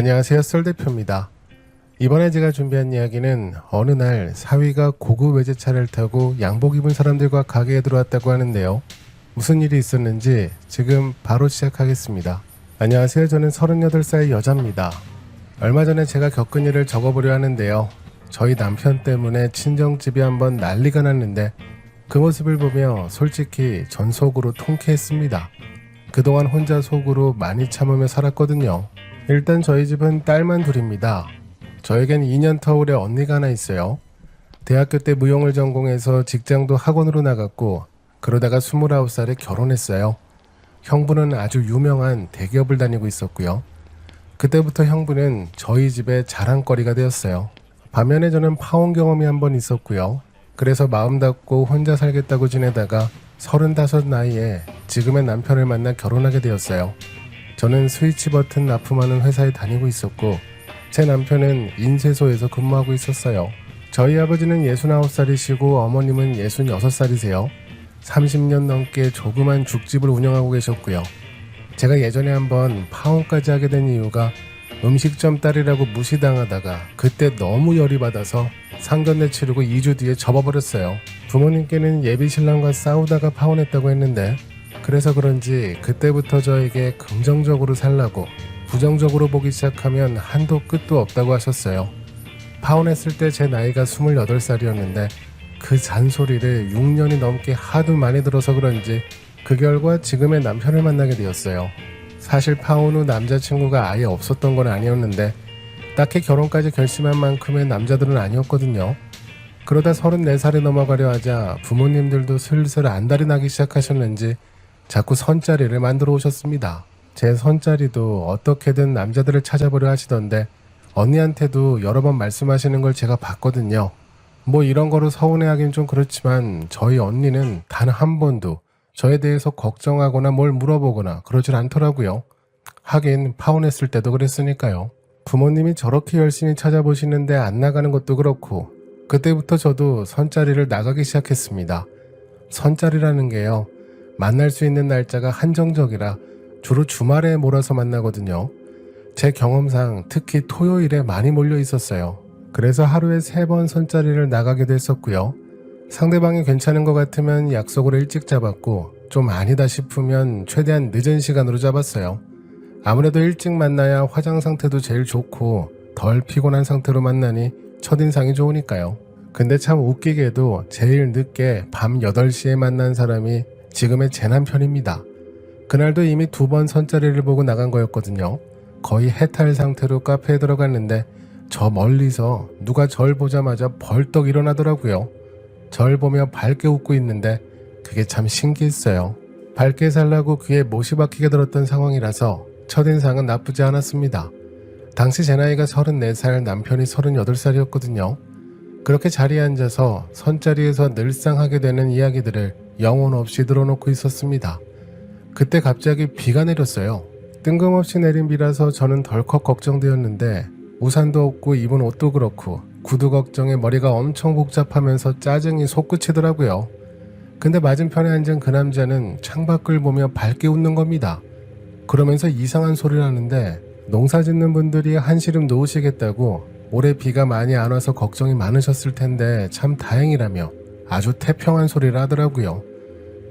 안녕하세요, 썰대표입니다. 이번에 제가 준비한 이야기는 어느 날 사위가 고급 외제차를 타고 양복 입은 사람들과 가게에 들어왔다고 하는데요. 무슨 일이 있었는지 지금 바로 시작하겠습니다. 안녕하세요, 저는 38살 여자입니다. 얼마 전에 제가 겪은 일을 적어보려 하는데요. 저희 남편 때문에 친정집이 한번 난리가 났는데 그 모습을 보며 솔직히 전 속으로 통쾌했습니다. 그동안 혼자 속으로 많이 참으며 살았거든요. 일단 저희 집은 딸만 둘입니다. 저에겐 2년 터울의 언니가 하나 있어요. 대학교 때 무용을 전공해서 직장도 학원으로 나갔고 그러다가 29살에 결혼했어요. 형부는 아주 유명한 대기업을 다니고 있었고요. 그때부터 형부는 저희 집의 자랑거리가 되었어요. 반면에 저는 파혼 경험이 한 번 있었고요. 그래서 마음 닫고 혼자 살겠다고 지내다가 35 나이에 지금의 남편을 만나 결혼하게 되었어요. 저는 스위치 버튼 납품하는 회사에 다니고 있었고 제 남편은 인쇄소에서 근무하고 있었어요. 저희 아버지는 69살이시고 어머님은 66살이세요. 30년 넘게 조그만 죽집을 운영하고 계셨고요. 제가 예전에 한번 파혼까지 하게 된 이유가 음식점 딸이라고 무시당하다가 그때 너무 열이 받아서 상견례 치르고 2주 뒤에 접어버렸어요. 부모님께는 예비 신랑과 싸우다가 파혼했다고 했는데 그래서 그런지 그때부터 저에게 긍정적으로 살라고 부정적으로 보기 시작하면 한도 끝도 없다고 하셨어요. 파혼했을 때 제 나이가 28살이었는데 그 잔소리를 6년이 넘게 하도 많이 들어서 그런지 그 결과 지금의 남편을 만나게 되었어요. 사실 파혼 후 남자친구가 아예 없었던 건 아니었는데 딱히 결혼까지 결심한 만큼의 남자들은 아니었거든요. 그러다 34살이 넘어가려 하자 부모님들도 슬슬 안달이 나기 시작하셨는지 자꾸 선자리를 만들어 오셨습니다. 제 선자리도 어떻게든 남자들을 찾아보려 하시던데 언니한테도 여러 번 말씀하시는 걸 제가 봤거든요. 뭐 이런 거로 서운해하긴 좀 그렇지만 저희 언니는 단 한 번도 저에 대해서 걱정하거나 뭘 물어보거나 그러질 않더라고요. 하긴 파혼했을 때도 그랬으니까요. 부모님이 저렇게 열심히 찾아보시는데 안 나가는 것도 그렇고 그때부터 저도 선자리를 나가기 시작했습니다. 선자리라는 게요. 만날 수 있는 날짜가 한정적이라 주로 주말에 몰아서 만나거든요. 제 경험상 특히 토요일에 많이 몰려 있었어요. 그래서 하루에 3번 선자리를 나가게 됐었고요. 상대방이 괜찮은 것 같으면 약속을 일찍 잡았고 좀 아니다 싶으면 최대한 늦은 시간으로 잡았어요. 아무래도 일찍 만나야 화장 상태도 제일 좋고 덜 피곤한 상태로 만나니 첫인상이 좋으니까요. 근데 참 웃기게도 제일 늦게 밤 8시에 만난 사람이 지금의 제 남편입니다. 그날도 이미 2번 선자리를 보고 나간 거였거든요. 거의 해탈 상태로 카페에 들어갔는데 저 멀리서 누가 절 보자마자 벌떡 일어나더라고요. 절 보며 밝게 웃고 있는데 그게 참 신기했어요. 밝게 살라고 귀에 못이 박히게 들었던 상황이라서 첫인상은 나쁘지 않았습니다. 당시 제 나이가 34살, 남편이 38살이었거든요. 그렇게 자리에 앉아서 선자리에서 늘상 하게 되는 이야기들을 영혼 없이 들어놓고 있었습니다. 그때 갑자기 비가 내렸어요. 뜬금없이 내린 비라서 저는 덜컥 걱정되었는데 우산도 없고 입은 옷도 그렇고 구두 걱정에 머리가 엄청 복잡하면서 짜증이 솟구치더라고요. 근데 맞은편에 앉은 그 남자는 창밖을 보며 밝게 웃는 겁니다. 그러면서 이상한 소리를 하는데 농사 짓는 분들이 한시름 놓으시겠다고 올해 비가 많이 안 와서 걱정이 많으셨을 텐데 참 다행이라며 아주 태평한 소리를 하더라고요.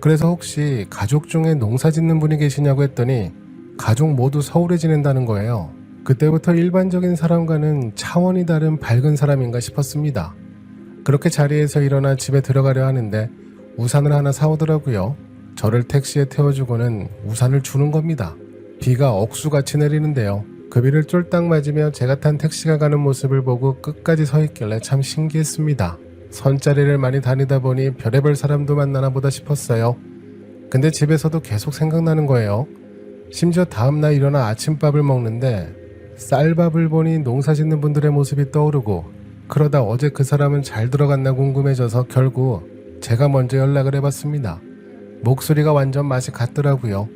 그래서 혹시 가족 중에 농사 짓는 분이 계시냐고 했더니 가족 모두 서울에 지낸다는 거예요. 그때부터 일반적인 사람과는 차원이 다른 밝은 사람인가 싶었습니다. 그렇게 자리에서 일어나 집에 들어가려 하는데 우산을 하나 사오더라고요. 저를 택시에 태워주고는 우산을 주는 겁니다. 비가 억수같이 내리는데요. 그 비를 쫄딱 맞으며 제가 탄 택시가 가는 모습을 보고 끝까지 서 있길래 참 신기했습니다. 선자리를 많이 다니다 보니 별의별 사람도 만나나 보다 싶었어요. 근데 집에서도 계속 생각나는 거예요. 심지어 다음날 일어나 아침밥을 먹는데 쌀밥을 보니 농사 짓는 분들의 모습이 떠오르고 그러다 어제 그 사람은 잘 들어갔나 궁금해져서 결국 제가 먼저 연락을 해봤습니다. 목소리가 완전 맛이 같더라고요.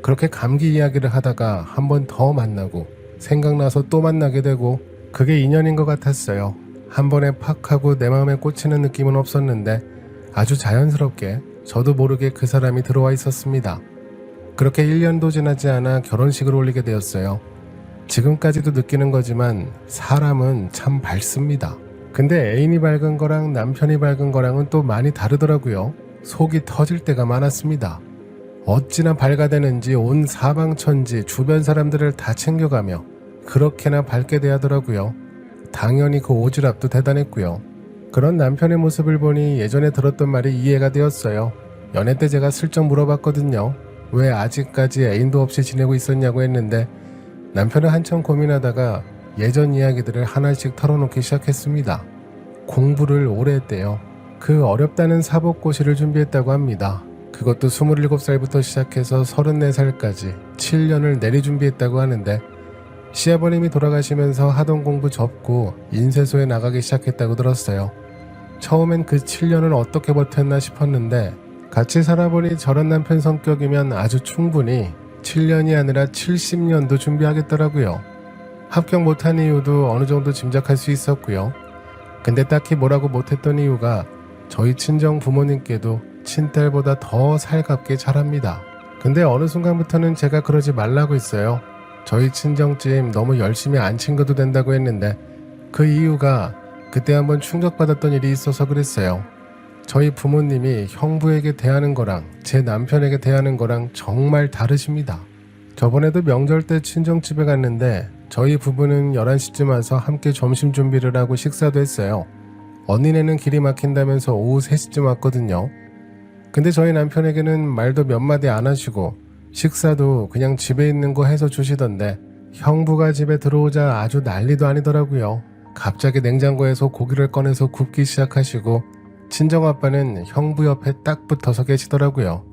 그렇게 감기 이야기를 하다가 한 번 더 만나고 생각나서 또 만나게 되고 그게 인연인 것 같았어요. 한 번에 팍 하고 내 마음에 꽂히는 느낌은 없었는데 아주 자연스럽게 저도 모르게 그 사람이 들어와 있었습니다. 그렇게 1년도 지나지 않아 결혼식을 올리게 되었어요. 지금까지도 느끼는 거지만 사람은 참 밝습니다. 근데 애인이 밝은 거랑 남편이 밝은 거랑은 또 많이 다르더라고요. 속이 터질 때가 많았습니다. 어찌나 밝아대는지 온 사방천지 주변 사람들을 다 챙겨가며 그렇게나 밝게 대하더라고요. 당연히 그 오지랖도 대단했고요. 그런 남편의 모습을 보니 예전에 들었던 말이 이해가 되었어요. 연애 때 제가 슬쩍 물어봤거든요. 왜 아직까지 애인도 없이 지내고 있었냐고 했는데 남편은 한참 고민하다가 예전 이야기들을 하나씩 털어놓기 시작했습니다. 공부를 오래 했대요. 그 어렵다는 사법고시를 준비했다고 합니다. 그것도 27살부터 시작해서 34살까지 7년을 내리 준비했다고 하는데 시아버님이 돌아가시면서 하던 공부 접고 인쇄소에 나가기 시작했다고 들었어요. 처음엔 그 7년을 어떻게 버텼나 싶었는데 같이 살아보니 저런 남편 성격이면 아주 충분히 7년이 아니라 70년도 준비하겠더라고요. 합격 못한 이유도 어느 정도 짐작할 수 있었고요. 근데 딱히 뭐라고 못했던 이유가 저희 친정 부모님께도 친딸보다 더 살갑게 잘합니다. 근데 어느 순간부터는 제가 그러지 말라고 했어요. 저희 친정집 너무 열심히 안 챙겨도 된다고 했는데 그 이유가 그때 한번 충격받았던 일이 있어서 그랬어요. 저희 부모님이 형부에게 대하는 거랑 제 남편에게 대하는 거랑 정말 다르십니다. 저번에도 명절 때 친정집에 갔는데 저희 부부는 11시쯤 와서 함께 점심 준비를 하고 식사도 했어요. 언니네는 길이 막힌다면서 오후 3시쯤 왔거든요. 근데 저희 남편에게는 말도 몇 마디 안 하시고 식사도 그냥 집에 있는 거 해서 주시던데 형부가 집에 들어오자 아주 난리도 아니더라고요. 갑자기 냉장고에서 고기를 꺼내서 굽기 시작하시고 친정아빠는 형부 옆에 딱 붙어서 계시더라고요.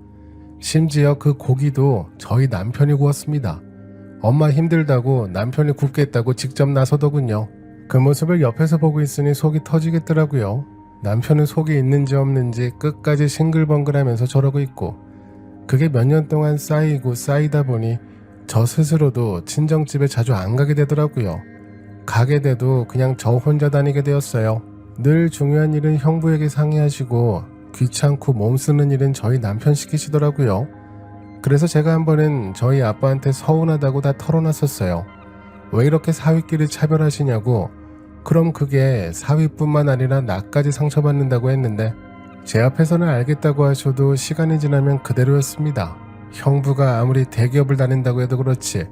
심지어 그 고기도 저희 남편이 구웠습니다. 엄마 힘들다고 남편이 굽겠다고 직접 나서더군요. 그 모습을 옆에서 보고 있으니 속이 터지겠더라고요. 남편은 속이 있는지 없는지 끝까지 싱글벙글하면서 저러고 있고 그게 몇 년 동안 쌓이고 쌓이다 보니 저 스스로도 친정집에 자주 안 가게 되더라고요. 가게 돼도 그냥 저 혼자 다니게 되었어요. 늘 중요한 일은 형부에게 상의하시고 귀찮고 몸 쓰는 일은 저희 남편 시키시더라고요. 그래서 제가 한 번은 저희 아빠한테 서운하다고 다 털어놨었어요. 왜 이렇게 사위끼리 차별하시냐고. 그럼 그게 사위뿐만 아니라 나까지 상처받는다고 했는데 제 앞에서는 알겠다고 하셔도 시간이 지나면 그대로였습니다. 형부가 아무리 대기업을 다닌다고 해도 그렇지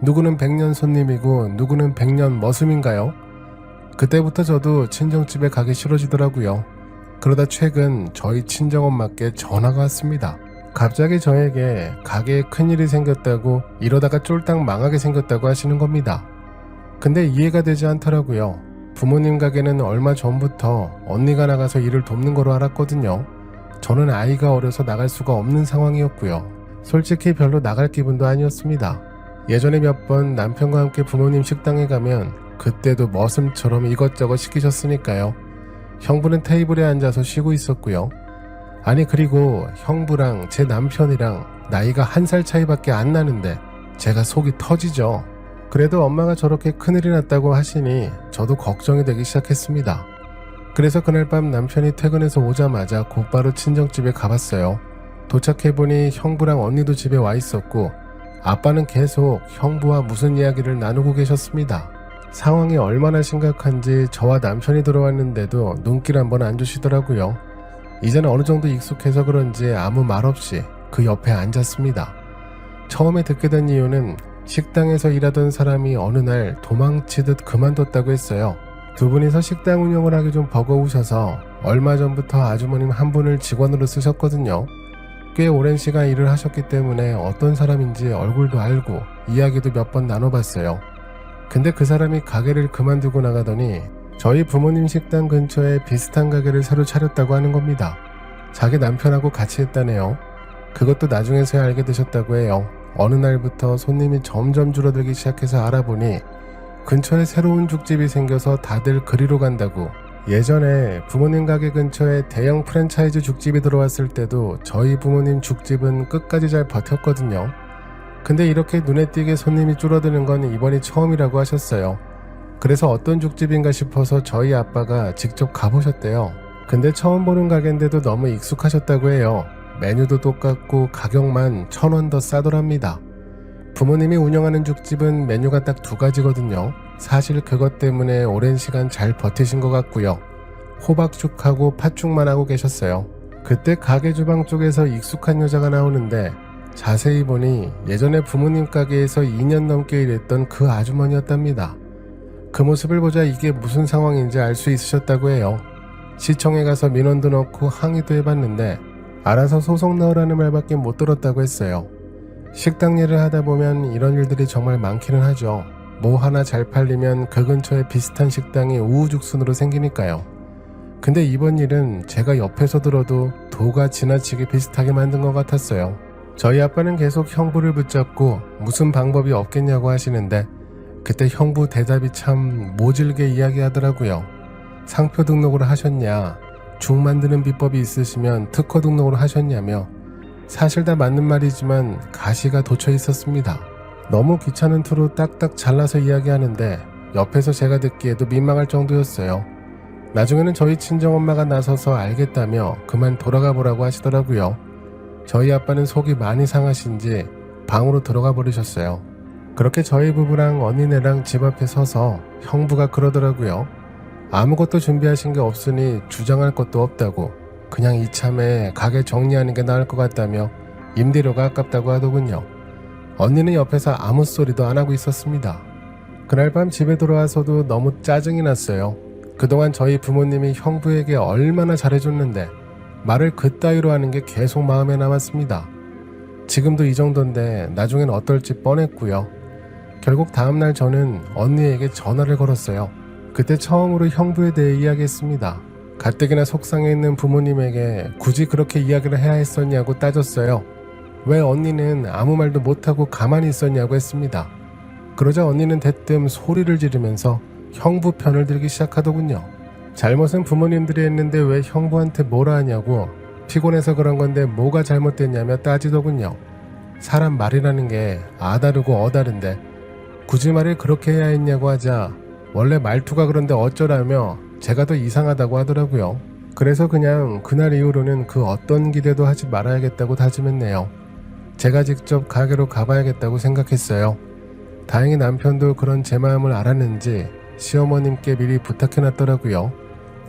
누구는 100년 손님이고 누구는 100년 머슴인가요? 그때부터 저도 친정집에 가기 싫어지더라고요. 그러다 최근 저희 친정엄마께 전화가 왔습니다. 갑자기 저에게 가게에 큰일이 생겼다고 이러다가 쫄딱 망하게 생겼다고 하시는 겁니다. 근데 이해가 되지 않더라고요. 부모님 가게는 얼마 전부터 언니가 나가서 일을 돕는 거로 알았거든요. 저는 아이가 어려서 나갈 수가 없는 상황이었고요. 솔직히 별로 나갈 기분도 아니었습니다. 예전에 몇 번 남편과 함께 부모님 식당에 가면 그때도 머슴처럼 이것저것 시키셨으니까요. 형부는 테이블에 앉아서 쉬고 있었고요. 아니 그리고 형부랑 제 남편이랑 나이가 1살 차이밖에 안 나는데 제가 속이 터지죠. 그래도 엄마가 저렇게 큰일이 났다고 하시니 저도 걱정이 되기 시작했습니다. 그래서 그날 밤 남편이 퇴근해서 오자마자 곧바로 친정집에 가봤어요. 도착해보니 형부랑 언니도 집에 와 있었고 아빠는 계속 형부와 무슨 이야기를 나누고 계셨습니다. 상황이 얼마나 심각한지 저와 남편이 들어왔는데도 눈길 한번 안 주시더라고요. 이제는 어느 정도 익숙해서 그런지 아무 말 없이 그 옆에 앉았습니다. 처음에 듣게 된 이유는 식당에서 일하던 사람이 어느 날 도망치듯 그만뒀다고 했어요. 두 분이서 식당 운영을 하기 좀 버거우셔서 얼마 전부터 아주머님 한 분을 직원으로 쓰셨거든요. 꽤 오랜 시간 일을 하셨기 때문에 어떤 사람인지 얼굴도 알고 이야기도 몇 번 나눠봤어요. 근데 그 사람이 가게를 그만두고 나가더니 저희 부모님 식당 근처에 비슷한 가게를 새로 차렸다고 하는 겁니다. 자기 남편하고 같이 했다네요. 그것도 나중에서야 알게 되셨다고 해요. 어느 날부터 손님이 점점 줄어들기 시작해서 알아보니 근처에 새로운 죽집이 생겨서 다들 그리로 간다고. 예전에 부모님 가게 근처에 대형 프랜차이즈 죽집이 들어왔을 때도 저희 부모님 죽집은 끝까지 잘 버텼거든요. 근데 이렇게 눈에 띄게 손님이 줄어드는 건 이번이 처음이라고 하셨어요. 그래서 어떤 죽집인가 싶어서 저희 아빠가 직접 가보셨대요. 근데 처음 보는 가게인데도 너무 익숙하셨다고 해요. 메뉴도 똑같고 가격만 1,000원 더 싸더랍니다. 부모님이 운영하는 죽집은 메뉴가 딱 2가지거든요. 사실 그것 때문에 오랜 시간 잘 버티신 것 같고요. 호박죽하고 팥죽만 하고 계셨어요. 그때 가게 주방 쪽에서 익숙한 여자가 나오는데 자세히 보니 예전에 부모님 가게에서 2년 넘게 일했던 그 아주머니였답니다. 그 모습을 보자 이게 무슨 상황인지 알 수 있으셨다고 해요. 시청에 가서 민원도 넣고 항의도 해봤는데 알아서 소송 넣으라는 말밖에 못 들었다고 했어요. 식당 일을 하다 보면 이런 일들이 정말 많기는 하죠. 뭐 하나 잘 팔리면 그 근처에 비슷한 식당이 우후죽순으로 생기니까요. 근데 이번 일은 제가 옆에서 들어도 도가 지나치게 비슷하게 만든 것 같았어요. 저희 아빠는 계속 형부를 붙잡고 무슨 방법이 없겠냐고 하시는데 그때 형부 대답이 참 모질게 이야기하더라고요. 상표 등록을 하셨냐, 죽 만드는 비법이 있으시면 특허 등록을 하셨냐며 사실 다 맞는 말이지만 가시가 돋쳐 있었습니다. 너무 귀찮은 투로 딱딱 잘라서 이야기하는데 옆에서 제가 듣기에도 민망할 정도였어요. 나중에는 저희 친정엄마가 나서서 알겠다며 그만 돌아가 보라고 하시더라고요. 저희 아빠는 속이 많이 상하신지 방으로 들어가 버리셨어요. 그렇게 저희 부부랑 언니네랑 집 앞에 서서 형부가 그러더라고요. 아무것도 준비하신 게 없으니 주장할 것도 없다고, 그냥 이참에 가게 정리하는 게 나을 것 같다며 임대료가 아깝다고 하더군요. 언니는 옆에서 아무 소리도 안 하고 있었습니다. 그날 밤 집에 돌아와서도 너무 짜증이 났어요. 그동안 저희 부모님이 형부에게 얼마나 잘해줬는데 말을 그따위로 하는 게 계속 마음에 남았습니다. 지금도 이 정도인데 나중엔 어떨지 뻔했고요. 결국 다음날 저는 언니에게 전화를 걸었어요. 그때 처음으로 형부에 대해 이야기했습니다. 가뜩이나 속상해 있는 부모님에게 굳이 그렇게 이야기를 해야 했었냐고 따졌어요. 왜 언니는 아무 말도 못하고 가만히 있었냐고 했습니다. 그러자 언니는 대뜸 소리를 지르면서 형부 편을 들기 시작하더군요. 잘못은 부모님들이 했는데 왜 형부한테 뭐라 하냐고, 피곤해서 그런 건데 뭐가 잘못됐냐며 따지더군요. 사람 말이라는 게 아다르고 어다른데 굳이 말을 그렇게 해야 했냐고 하자 원래 말투가 그런데 어쩌라며 제가 더 이상하다고 하더라고요. 그래서 그냥 그날 이후로는 그 어떤 기대도 하지 말아야겠다고 다짐했네요. 제가 직접 가게로 가봐야겠다고 생각했어요. 다행히 남편도 그런 제 마음을 알았는지 시어머님께 미리 부탁해놨더라고요.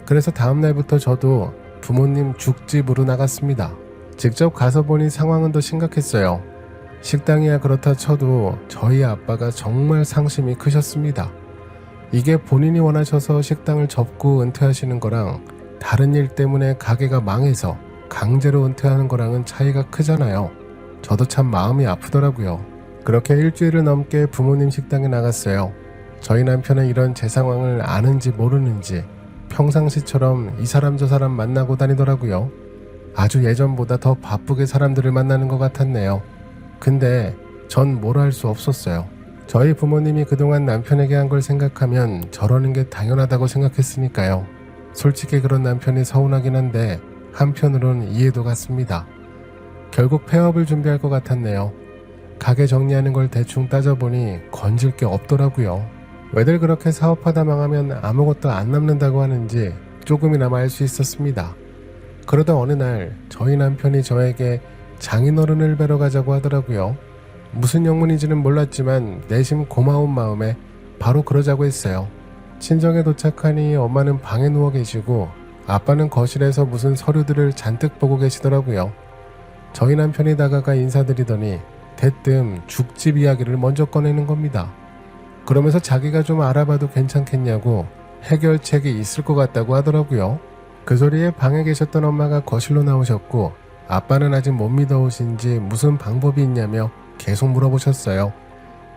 그래서 다음날부터 저도 부모님 죽집으로 나갔습니다. 직접 가서 보니 상황은 더 심각했어요. 식당이야 그렇다 쳐도 저희 아빠가 정말 상심이 크셨습니다. 이게 본인이 원하셔서 식당을 접고 은퇴하시는 거랑 다른 일 때문에 가게가 망해서 강제로 은퇴하는 거랑은 차이가 크잖아요. 저도 참 마음이 아프더라고요. 그렇게 일주일을 넘게 부모님 식당에 나갔어요. 저희 남편은 이런 제 상황을 아는지 모르는지 평상시처럼 이 사람 저 사람 만나고 다니더라고요. 아주 예전보다 더 바쁘게 사람들을 만나는 것 같았네요. 근데 전 뭘 할 수 없었어요. 저희 부모님이 그동안 남편에게 한 걸 생각하면 저러는 게 당연하다고 생각했으니까요. 솔직히 그런 남편이 서운하긴 한데 한편으론 이해도 갔습니다. 결국 폐업을 준비할 것 같았네요. 가게 정리하는 걸 대충 따져보니 건질 게 없더라고요. 왜들 그렇게 사업하다 망하면 아무것도 안 남는다고 하는지 조금이나마 알 수 있었습니다. 그러다 어느 날 저희 남편이 저에게 장인어른을 뵈러 가자고 하더라고요. 무슨 영문인지는 몰랐지만 내심 고마운 마음에 바로 그러자고 했어요. 친정에 도착하니 엄마는 방에 누워 계시고 아빠는 거실에서 무슨 서류들을 잔뜩 보고 계시더라고요. 저희 남편이 다가가 인사드리더니 대뜸 죽집 이야기를 먼저 꺼내는 겁니다. 그러면서 자기가 좀 알아봐도 괜찮겠냐고 해결책이 있을 것 같다고 하더라고요. 그 소리에 방에 계셨던 엄마가 거실로 나오셨고 아빠는 아직 못 믿어오신지 무슨 방법이 있냐며 계속 물어보셨어요.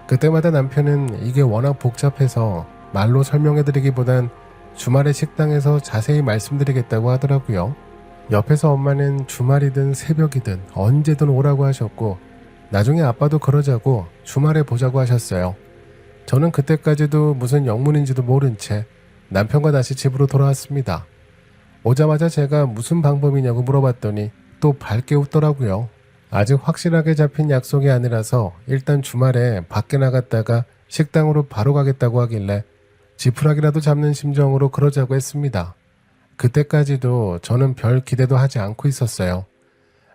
그때마다 남편은 이게 워낙 복잡해서 말로 설명해드리기보단 주말에 식당에서 자세히 말씀드리겠다고 하더라고요. 옆에서 엄마는 주말이든 새벽이든 언제든 오라고 하셨고 나중에 아빠도 그러자고 주말에 보자고 하셨어요. 저는 그때까지도 무슨 영문인지도 모른 채 남편과 다시 집으로 돌아왔습니다. 오자마자 제가 무슨 방법이냐고 물어봤더니 또 밝게 웃더라고요. 아직 확실하게 잡힌 약속이 아니라서 일단 주말에 밖에 나갔다가 식당으로 바로 가겠다고 하길래 지푸라기라도 잡는 심정으로 그러자고 했습니다. 그때까지도 저는 별 기대도 하지 않고 있었어요.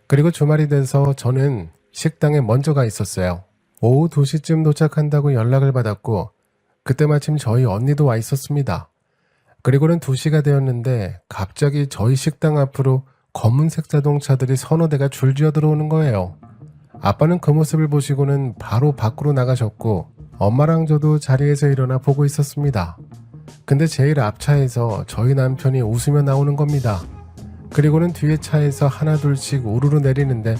그리고 주말이 돼서 저는 식당에 먼저 가 있었어요. 오후 2시쯤 도착한다고 연락을 받았고 그때 마침 저희 언니도 와 있었습니다. 그리고는 2시가 되었는데 갑자기 저희 식당 앞으로 검은색 자동차들이 서너 대가 줄지어 들어오는 거예요. 아빠는 그 모습을 보시고는 바로 밖으로 나가셨고 엄마랑 저도 자리에서 일어나 보고 있었습니다. 근데 제일 앞차에서 저희 남편이 웃으며 나오는 겁니다. 그리고는 뒤에 차에서 하나 둘씩 우르르 내리는데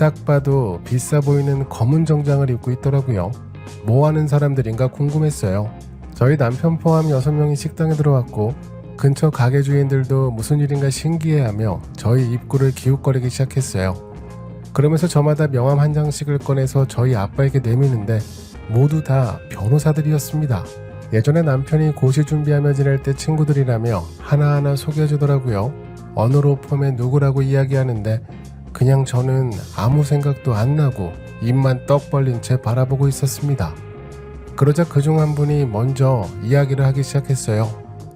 딱 봐도 비싸 보이는 검은 정장을 입고 있더라고요. 뭐 하는 사람들인가 궁금했어요. 저희 남편 포함 6명이 식당에 들어왔고 근처 가게 주인들도 무슨 일인가 신기해하며 저희 입구를 기웃거리기 시작했어요. 그러면서 저마다 명함 한 장씩을 꺼내서 저희 아빠에게 내미는데 모두 다 변호사들이었습니다. 예전에 남편이 고시 준비하며 지낼 때 친구들이라며 하나하나 소개해주더라고요. 어느 로펌의 누구라고 이야기하는데 그냥 저는 아무 생각도 안 나고 입만 떡 벌린 채 바라보고 있었습니다. 그러자 그중 한 분이 먼저 이야기를 하기 시작했어요.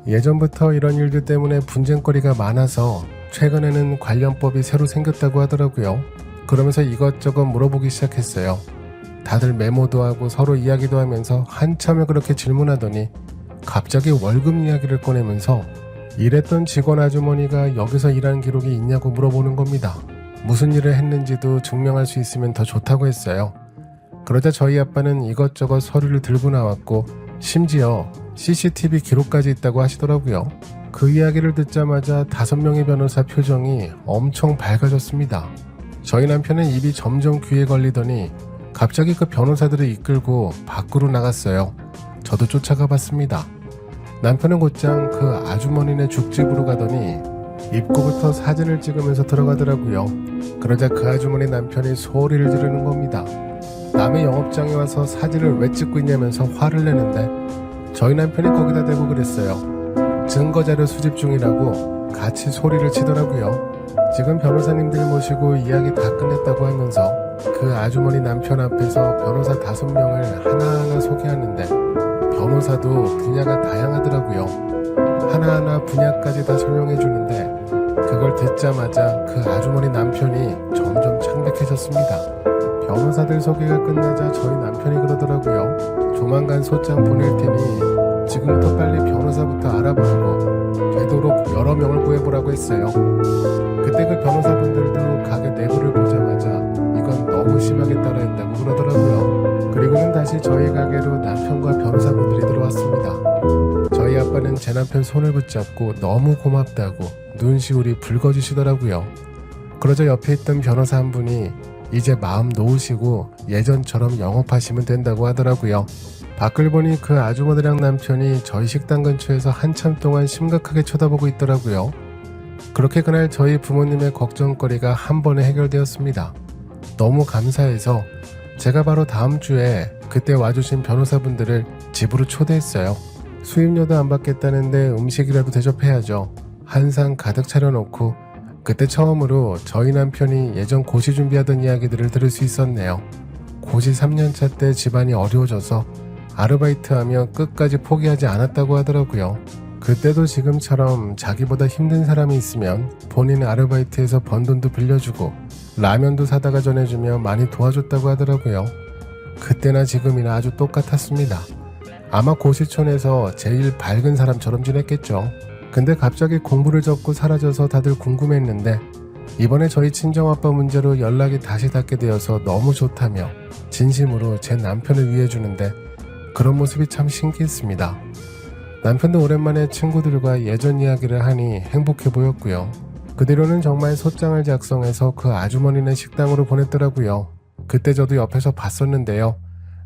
예전부터 이런 일들 때문에 분쟁거리가 많아서 최근에는 관련법이 새로 생겼다고 하더라고요. 그러면서 이것저것 물어보기 시작했어요. 다들 메모도 하고 서로 이야기도 하면서 한참을 그렇게 질문하더니 갑자기 월급 이야기를 꺼내면서 일했던 직원 아주머니가 여기서 일한 기록이 있냐고 물어보는 겁니다. 무슨 일을 했는지도 증명할 수 있으면 더 좋다고 했어요. 그러자 저희 아빠는 이것저것 서류를 들고 나왔고 심지어 CCTV 기록까지 있다고 하시더라고요. 그 이야기를 듣자마자 5명의 변호사 표정이 엄청 밝아졌습니다. 저희 남편은 입이 점점 귀에 걸리더니 갑자기 그 변호사들을 이끌고 밖으로 나갔어요. 저도 쫓아가 봤습니다. 남편은 곧장 그 아주머니네 죽집으로 가더니 입구부터 사진을 찍으면서 들어가더라고요. 그러자 그 아주머니 남편이 소리를 지르는 겁니다. 남의 영업장에 와서 사진을 왜 찍고 있냐면서 화를 내는데 저희 남편이 거기다 대고 그랬어요. 증거자료 수집 중이라고 같이 소리를 치더라고요. 지금 변호사님들 모시고 이야기 다 끝냈다고 하면서 그 아주머니 남편 앞에서 변호사 5명을 하나하나 소개하는데 변호사도 분야가 다양하더라고요. 하나하나 분야까지 다 설명해 주는데 그걸 듣자마자 그 아주머니 남편이 점점 창백해졌습니다. 변호사들 소개가 끝나자 저희 남편이 그러더라고요. 조만간 소장 보낼 테니 지금부터 빨리 변호사부터 알아보고 되도록 여러 명을 구해보라고 했어요. 그때 그 변호사분들도 가게 내부를 보자마자 이건 너무 심하게 따라했다고 그러더라고요. 그리고는 다시 저희 가게로 남편과 변호사분들이 들어왔습니다. 저희 아빠는 제 남편 손을 붙잡고 너무 고맙다고 눈시울이 붉어지시더라고요. 그러자 옆에 있던 변호사 한 분이 이제 마음 놓으시고 예전처럼 영업하시면 된다고 하더라고요. 밖을 보니 그 아주머니랑 남편이 저희 식당 근처에서 한참 동안 심각하게 쳐다보고 있더라고요. 그렇게 그날 저희 부모님의 걱정거리가 한 번에 해결되었습니다. 너무 감사해서 제가 바로 다음 주에 그때 와주신 변호사분들을 집으로 초대했어요. 수임료도 안 받겠다는데 음식이라도 대접해야죠. 한상 가득 차려놓고 그때 처음으로 저희 남편이 예전 고시 준비하던 이야기들을 들을 수 있었네요. 고시 3년차 때 집안이 어려워져서 아르바이트하며 끝까지 포기하지 않았다고 하더라고요. 그때도 지금처럼 자기보다 힘든 사람이 있으면 본인 아르바이트에서 번 돈도 빌려주고 라면도 사다가 전해주며 많이 도와줬다고 하더라고요. 그때나 지금이나 아주 똑같았습니다. 아마 고시촌에서 제일 밝은 사람처럼 지냈겠죠. 근데 갑자기 공부를 접고 사라져서 다들 궁금했는데 이번에 저희 친정아빠 문제로 연락이 다시 닿게 되어서 너무 좋다며 진심으로 제 남편을 위해주는데 그런 모습이 참 신기했습니다. 남편도 오랜만에 친구들과 예전 이야기를 하니 행복해 보였고요. 그 뒤로는 정말 소장을 작성해서 그 아주머니네 식당으로 보냈더라고요. 그때 저도 옆에서 봤었는데요.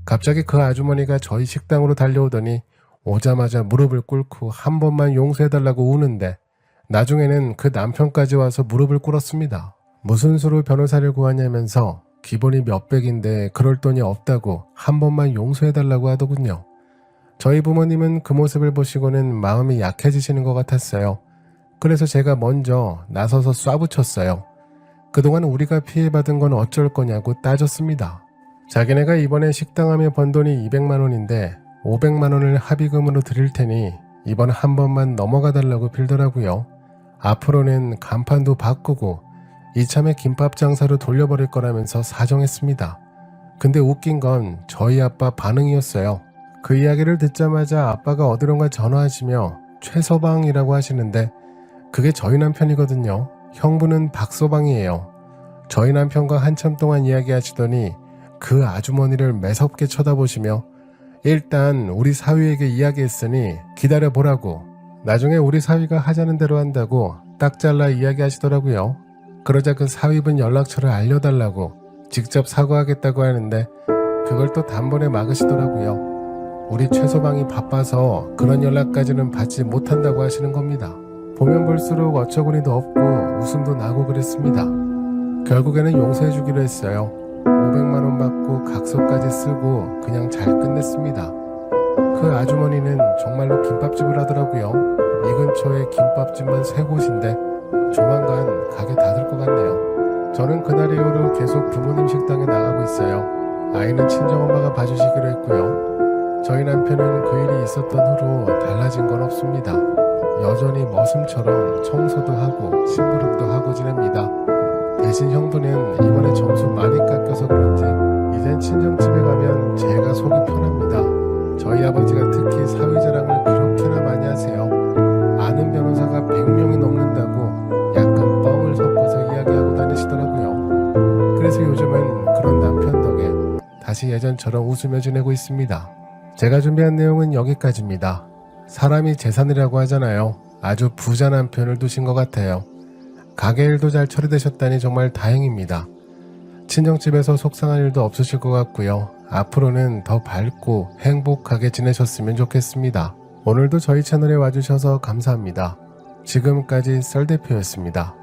갑자기 그 아주머니가 저희 식당으로 달려오더니 오자마자 무릎을 꿇고 한 번만 용서해달라고 우는데 나중에는 그 남편까지 와서 무릎을 꿇었습니다. 무슨 수로 변호사를 구하냐면서 기본이 몇백인데 그럴 돈이 없다고 한 번만 용서해달라고 하더군요. 저희 부모님은 그 모습을 보시고는 마음이 약해지시는 것 같았어요. 그래서 제가 먼저 나서서 쏴붙였어요. 그동안 우리가 피해받은 건 어쩔 거냐고 따졌습니다. 자기네가 이번에 식당하며 번 돈이 200만 원인데 500만 원을 합의금으로 드릴 테니 이번 한 번만 넘어가 달라고 빌더라고요. 앞으로는 간판도 바꾸고 이참에 김밥 장사로 돌려버릴 거라면서 사정했습니다. 근데 웃긴 건 저희 아빠 반응이었어요. 그 이야기를 듣자마자 아빠가 어디론가 전화하시며 최서방이라고 하시는데 그게 저희 남편이거든요. 형부는 박서방이에요. 저희 남편과 한참 동안 이야기하시더니 그 아주머니를 매섭게 쳐다보시며 일단 우리 사위에게 이야기했으니 기다려보라고, 나중에 우리 사위가 하자는 대로 한다고 딱 잘라 이야기하시더라고요. 그러자 그 사위분 연락처를 알려달라고 직접 사과하겠다고 하는데 그걸 또 단번에 막으시더라고요. 우리 최서방이 바빠서 그런 연락까지는 받지 못한다고 하시는 겁니다. 보면 볼수록 어처구니도 없고 웃음도 나고 그랬습니다. 결국에는 용서해주기로 했어요. 500만 원 받고 각서까지 쓰고 그냥 잘 끝냈습니다. 그 아주머니는 정말로 김밥집을 하더라고요. 이 근처에 김밥집만 3곳인데 조만간 가게 닫을 것 같네요. 저는 그날 이후로 계속 부모님 식당에 나가고 있어요. 아이는 친정엄마가 봐주시기로 했고요. 저희 남편은 그 일이 있었던 후로 달라진 건 없습니다. 여전히 머슴처럼 청소도 하고 심부름도 하고 지냅니다. 대신 형부는 이번에 점수 많이 깎여서 그런지 이젠 친정집에 가면 제가 속이 편합니다. 저희 아버지가 특히 사위자랑을 그렇게나 많이 하세요. 아는 변호사가 100명이 넘는다고 약간 뻥을 섞어서 이야기하고 다니시더라고요. 그래서 요즘은 그런 남편 덕에 다시 예전처럼 웃으며 지내고 있습니다. 제가 준비한 내용은 여기까지입니다. 사람이 재산이라고 하잖아요. 아주 부자 남편을 두신 것 같아요. 가게 일도 잘 처리되셨다니 정말 다행입니다. 친정집에서 속상한 일도 없으실 것 같고요. 앞으로는 더 밝고 행복하게 지내셨으면 좋겠습니다. 오늘도 저희 채널에 와주셔서 감사합니다. 지금까지 썰대표였습니다.